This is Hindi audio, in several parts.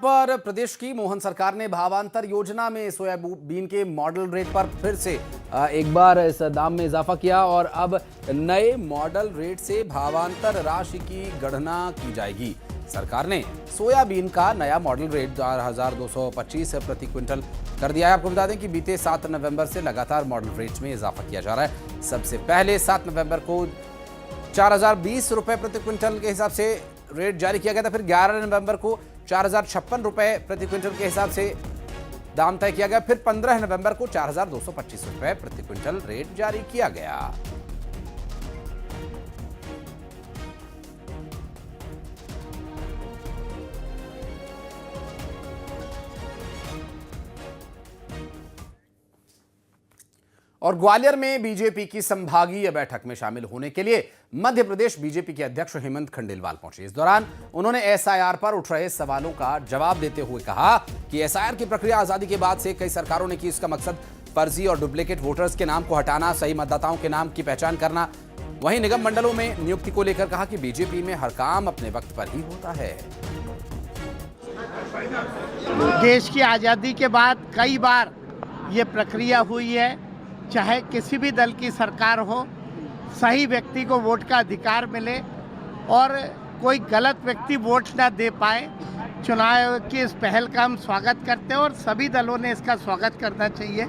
पर प्रदेश की मोहन सरकार ने भावांतर योजना में सोयाबीन के मॉडल रेट पर फिर से एक बार इस दाम में इजाफा किया और अब नए मॉडल रेट से भावांतर राशि की गणना की जाएगी। सरकार ने सोयाबीन का नया मॉडल रेट 4,225 प्रति क्विंटल कर दिया है। आपको बता दें कि बीते 7 नवंबर से लगातार मॉडल रेट में इजाफा किया जा रहा है। सबसे पहले 7 नवंबर को 4,020 रुपए प्रति क्विंटल के हिसाब से रेट जारी किया गया था। फिर 11 नवंबर को 4,056 रुपए प्रति क्विंटल के हिसाब से दाम तय किया गया। फिर 15 नवंबर को 4,225 रुपए प्रति क्विंटल रेट जारी किया गया। और ग्वालियर में बीजेपी की संभागीय बैठक में शामिल होने के लिए मध्य प्रदेश बीजेपी के अध्यक्ष हेमंत खंडेलवाल पहुंचे। इस दौरान उन्होंने एसआईआर पर उठ रहे सवालों का जवाब देते हुए कहा कि एसआईआर की प्रक्रिया आजादी के बाद से कई सरकारों ने की। इसका मकसद फर्जी और डुप्लीकेट वोटर्स के नाम को हटाना, सही मतदाताओं के नाम की पहचान करना। वहीं निगम मंडलों में नियुक्ति को लेकर कहा कि बीजेपी में हर काम अपने वक्त पर ही होता है। देश की आज़ादी के बाद कई बार ये प्रक्रिया हुई है, चाहे किसी भी दल की सरकार हो, सही व्यक्ति को वोट का अधिकार मिले और कोई गलत व्यक्ति वोट ना दे पाए। चुनाव की इस पहल का हम स्वागत करते हैं और सभी दलों ने इसका स्वागत करना चाहिए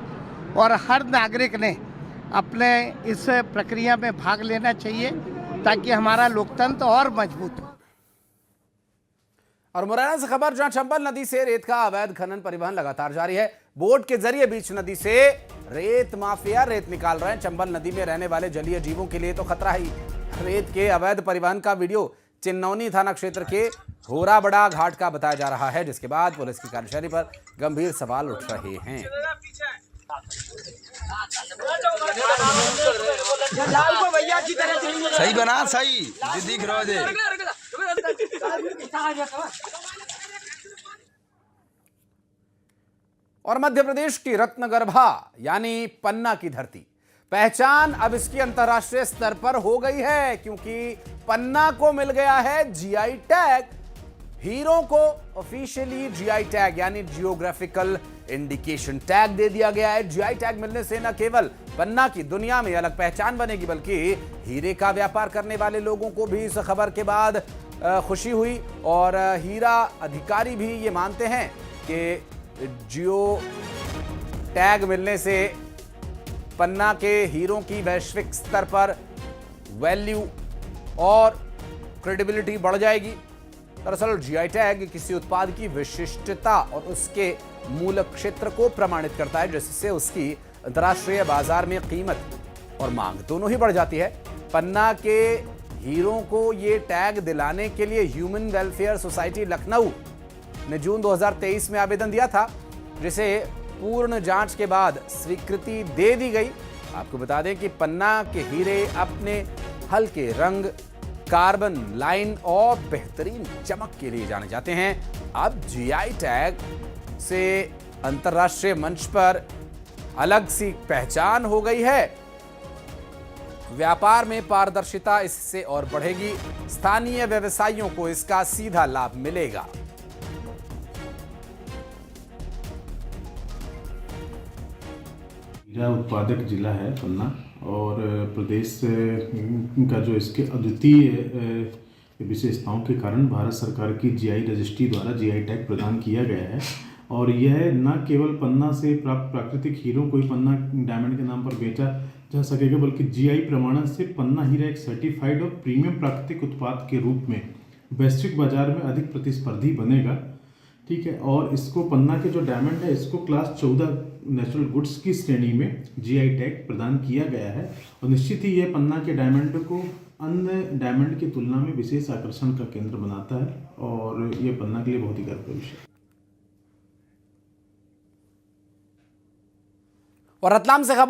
और हर नागरिक ने अपने इस प्रक्रिया में भाग लेना चाहिए ताकि हमारा लोकतंत्र और मजबूत हो। और मुरैना से खबर, जहां चंबल नदी से रेत का अवैध खनन परिवहन लगातार जारी है। बोट के जरिए बीच नदी से रेत माफिया रेत निकाल रहे हैं। चंबल नदी में रहने वाले जलीय जीवों के लिए तो खतरा ही। रेत के अवैध परिवहन का वीडियो चिन्नौनी थाना क्षेत्र के होराबड़ा घाट का बताया जा रहा है, जिसके बाद पुलिस की कार्यशैली पर गंभीर सवाल उठ रहे हैं। सही बना, सही दिख रहा है। और मध्य प्रदेश की रत्नगर्भा यानी पन्ना की धरती पहचान अब इसकी अंतर्राष्ट्रीय स्तर पर हो गई है, क्योंकि पन्ना को मिल गया है जीआई टैग। हीरों को ऑफिशियली जीआई टैग यानी जियोग्राफिकल इंडिकेशन टैग दे दिया गया है। जीआई टैग मिलने से न केवल पन्ना की दुनिया में अलग पहचान बनेगी, बल्कि हीरे का व्यापार करने वाले लोगों को भी इस खबर के बाद खुशी हुई। और हीरा अधिकारी भी ये मानते हैं कि जियो टैग मिलने से पन्ना के हीरों की वैश्विक स्तर पर वैल्यू और क्रेडिबिलिटी बढ़ जाएगी। दरअसल जीआई टैग किसी उत्पाद की विशिष्टता और उसके मूल क्षेत्र को प्रमाणित करता है, जिससे उसकी अंतर्राष्ट्रीय बाजार में कीमत और मांग दोनों ही बढ़ जाती है। पन्ना के हीरों को ये टैग दिलाने के लिए ह्यूमन वेलफेयर सोसाइटी लखनऊ ने जून 2023 में आवेदन दिया था, जिसे पूर्ण जांच के बाद स्वीकृति दे दी गई। आपको बता दें कि पन्ना के हीरे अपने हल्के रंग, कार्बन लाइन और बेहतरीन चमक के लिए जाने जाते हैं। अब जीआई टैग से अंतर्राष्ट्रीय मंच पर अलग सी पहचान हो गई है। व्यापार में पारदर्शिता इससे और बढ़ेगी। स्थानीय व्यवसायियों को इसका सीधा लाभ मिलेगा। हीरा उत्पादक जिला है पन्ना, और प्रदेश का जो इसके अद्वितीय विशेषताओं के कारण भारत सरकार की जीआई रजिस्ट्री द्वारा जीआई टैग प्रदान किया गया है। और यह न केवल पन्ना से प्राप्त प्राकृतिक हीरों को ही पन्ना डायमंड के नाम पर बेचा जा सकेगा, बल्कि जीआई प्रमाणन से पन्ना हीरा एक सर्टिफाइड और प्रीमियम प्राकृतिक उत्पाद के रूप में वैश्विक बाजार में अधिक प्रतिस्पर्धी बनेगा। ठीक है, और इसको पन्ना के जो डायमंड है इसको क्लास 14 नेचुरल गुड्स की श्रेणी में जीआई टैग प्रदान किया गया है। और निश्चित ही यह पन्ना के डायमंड को अन्य डायमंड की तुलना में विशेष आकर्षण का केंद्र बनाता है, और यह पन्ना के लिए बहुत ही गर्व का विषय है। और रतलाम से खबर